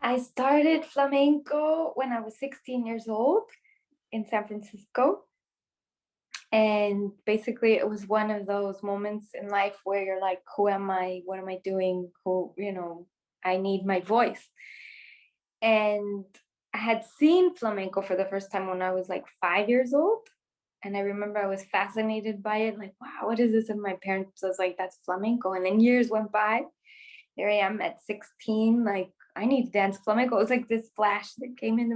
I started flamenco when I was 16 years old in San Francisco. And basically, it was one of those moments in life where you're like, who am I? What am I doing? I need my voice. And I had seen flamenco for the first time when I was like 5 years old. And I remember I was fascinated by it, like, wow, what is this? And my parents was like, that's flamenco. And then years went by. Here I am at 16, like, I need to dance flamenco. It was like this flash that came into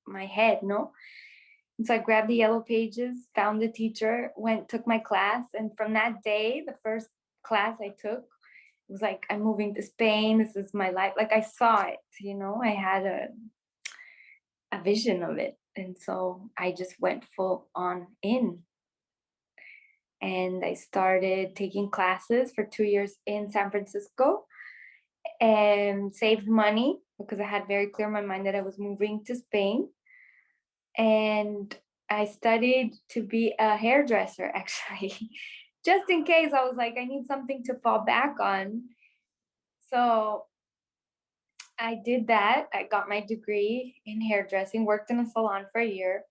my head, no? And so I grabbed the yellow pages, found the teacher, took my class. And from that day, the first class I took, it was like, I'm moving to Spain. This is my life. Like I saw it, I had a vision of it. And so I just went full on in. And I started taking classes for 2 years in San Francisco and saved money because I had very clear in my mind that I was moving to Spain. And I studied to be a hairdresser, actually, just in case. I was like, I need something to fall back on. So I did that. I got my degree in hairdressing, worked in a salon for a year,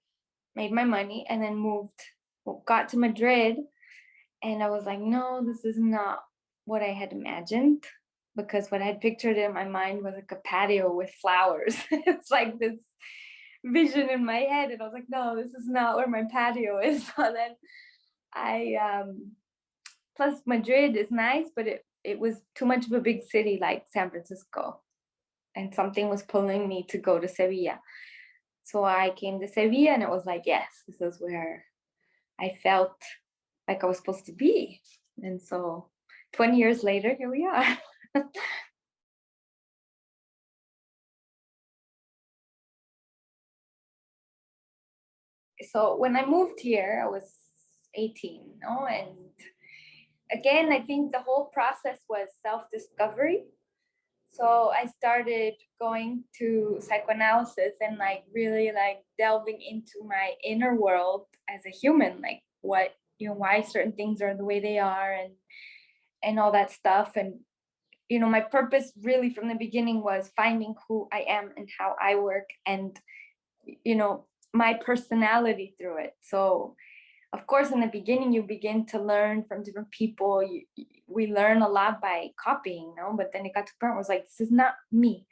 made my money, and then got to Madrid. And I was like, no, this is not what I had imagined, because what I had pictured in my mind was like a patio with flowers. It's like this vision in my head. And I was like, no, this is not where my patio is. So then plus Madrid is nice, but it was too much of a big city like San Francisco. And something was pulling me to go to Sevilla. So I came to Sevilla and it was like, yes, this is where I felt like I was supposed to be. And so 20 years later, here we are. So when I moved here, I was 18, and again, I think the whole process was self-discovery. So I started going to psychoanalysis and like really like delving into my inner world as a human, like why certain things are the way they are, and all that stuff. And my purpose really from the beginning was finding who I am and how I work, and my personality through it. So of course, in the beginning, you begin to learn from different people. We learn a lot by copying, but then it got to a point where it was like, this is not me.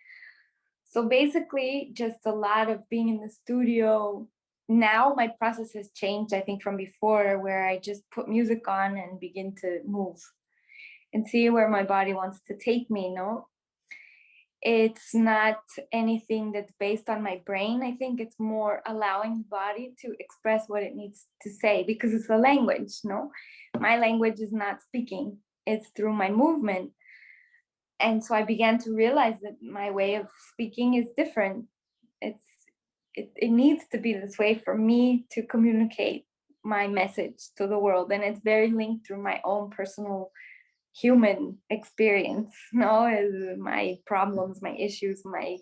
So basically, just a lot of being in the studio. Now my process has changed, I think, from before, where I just put music on and begin to move and see where my body wants to take me. It's not anything that's based on my brain. I think it's more allowing the body to express what it needs to say, because it's a language. My language is not speaking, it's through my movement. And so I began to realize that my way of speaking is different. It needs to be this way for me to communicate my message to the world, and it's very linked through my own personal human experience, my problems, my issues, my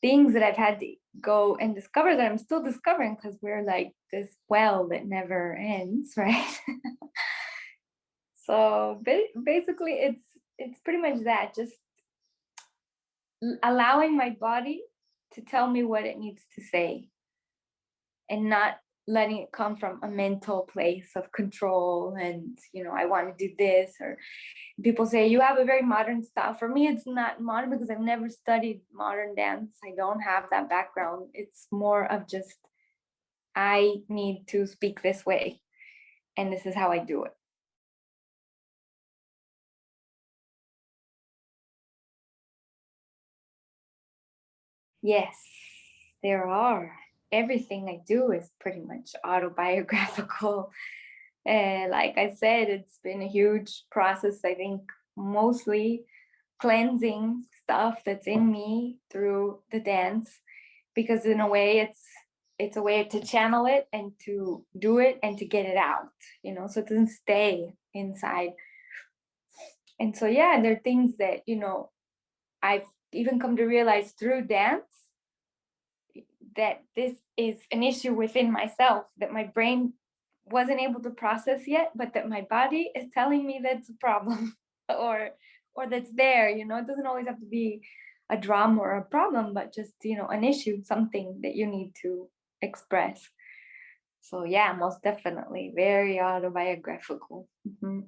things that I've had to go and discover, that I'm still discovering, because we're like this well that never ends, right? So basically, it's pretty much that, just allowing my body to tell me what it needs to say, and not letting it come from a mental place of control and I want to do this. Or people say you have a very modern style. For me, it's not modern because I've never studied modern dance. I don't have that background. It's more of just, I need to speak this way, and this is how I do it. Yes, there are. Everything I do is pretty much autobiographical. Like I said, it's been a huge process. I think mostly cleansing stuff that's in me through the dance, because in a way it's a way to channel it and to do it and to get it out, so it doesn't stay inside. And so yeah, there are things that I've even come to realize through dance, that this is an issue within myself that my brain wasn't able to process yet, but that my body is telling me that's a problem, or that's there. It doesn't always have to be a drama or a problem, but just, an issue, something that you need to express. So yeah, most definitely very autobiographical. Mhm.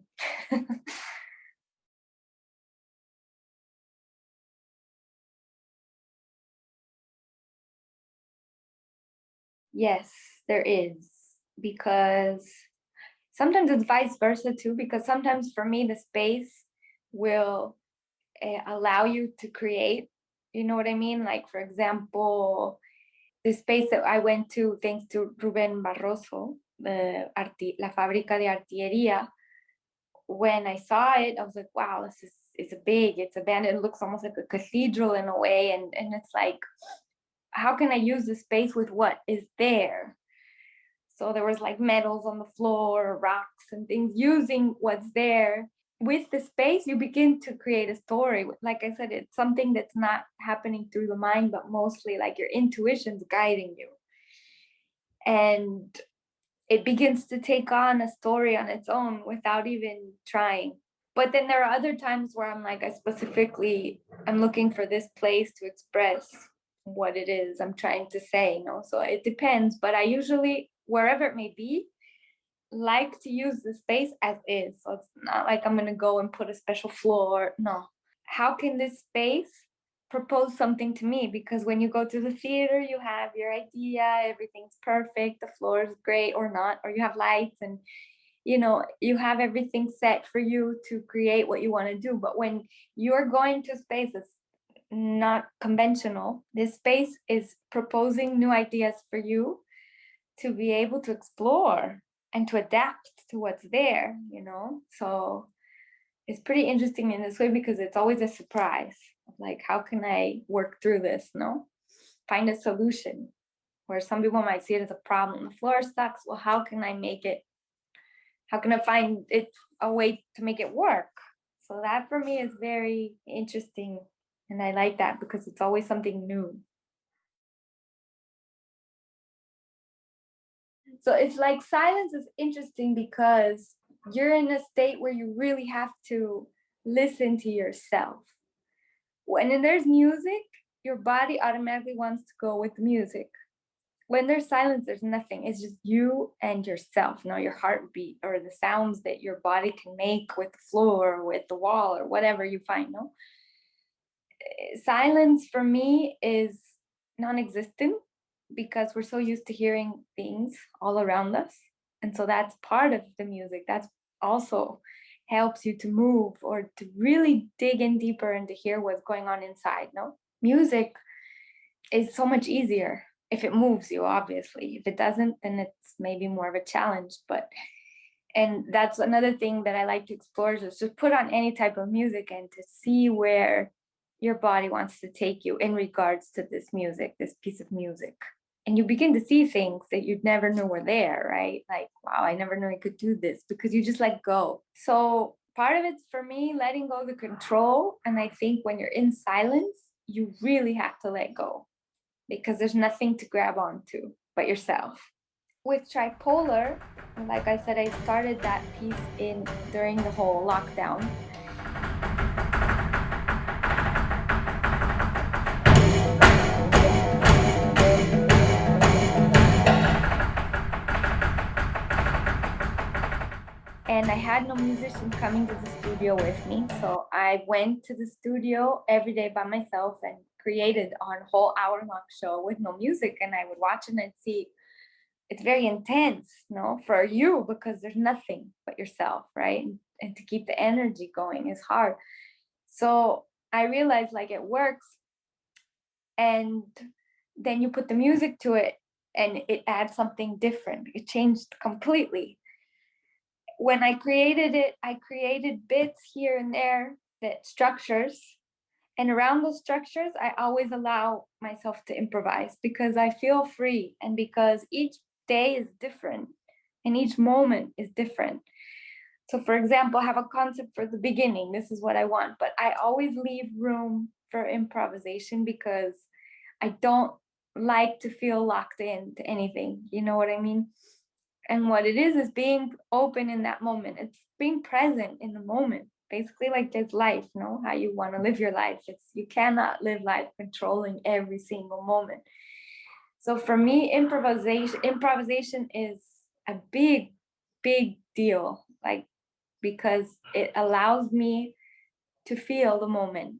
Yes, there is, because sometimes it's vice versa too, because sometimes for me the space will allow you to create. You know what I mean? Like, for example, the space that I went to thanks to Ruben Barroso, La Fábrica de Artillería. When I saw it, I was like, wow, it's abandoned. It looks almost like a cathedral in a way. And it's like, how can I use the space with what is there? So there was like metals on the floor, rocks and things, using what's there. With the space, you begin to create a story. Like I said, it's something that's not happening through the mind, but mostly like your intuition's guiding you. And it begins to take on a story on its own without even trying. But then there are other times where I'm like, I'm looking for this place to express what it is I'm trying to say. So it depends, but I usually, wherever it may be, like to use the space as is. So it's not like I'm gonna go and put a special floor. No. How can this space propose something to me? Because when you go to the theater, you have your idea, everything's perfect, the floor is great or not, or you have lights and you have everything set for you to create what you want to do. But when you're going to spaces not conventional, this space is proposing new ideas for you to be able to explore and to adapt to what's there. So it's pretty interesting in this way because it's always a surprise. Like, how can I work through this? No, find a solution. Where some people might see it as a problem. The floor sucks. Well, how can I make it? How can I find it a way to make it work? So that for me is very interesting. And I like that because it's always something new. So it's like silence is interesting because you're in a state where you really have to listen to yourself. When there's music, your body automatically wants to go with the music. When there's silence, there's nothing. It's just you and yourself, your heartbeat or the sounds that your body can make with the floor or with the wall or whatever you find. No, silence for me is non-existent because we're so used to hearing things all around us. And so that's part of the music. That's also helps you to move or to really dig in deeper and to hear what's going on inside. No, music is so much easier if it moves you, obviously. If it doesn't, then it's maybe more of a challenge. And that's another thing that I like to explore, is just put on any type of music and to see where your body wants to take you in regards to this music, this piece of music. And you begin to see things that you'd never knew were there, right? Like, wow, I never knew I could do this, because you just let go. So part of it's for me letting go of the control. And I think when you're in silence, you really have to let go because there's nothing to grab onto but yourself. With tripolar, like I said, I started that piece in during the whole lockdown. And I had no musician coming to the studio with me. So I went to the studio every day by myself and created a whole hour-long show with no music. And I would watch it and see it's very intense, for you, because there's nothing but yourself, right? And to keep the energy going is hard. So I realized like it works, and then you put the music to it and it adds something different. It changed completely. When I created it, I created bits here and there, that structures, and around those structures I always allow myself to improvise because I feel free, and because each day is different and each moment is different. So for example, I have a concept for the beginning, this is what I want, but I always leave room for improvisation because I don't like to feel locked into anything, you know what I mean? And what it is being open in that moment. It's being present in the moment, basically like this life, how you want to live your life. You cannot live life controlling every single moment. So for me, improvisation is a big deal, like, because it allows me to feel the moment.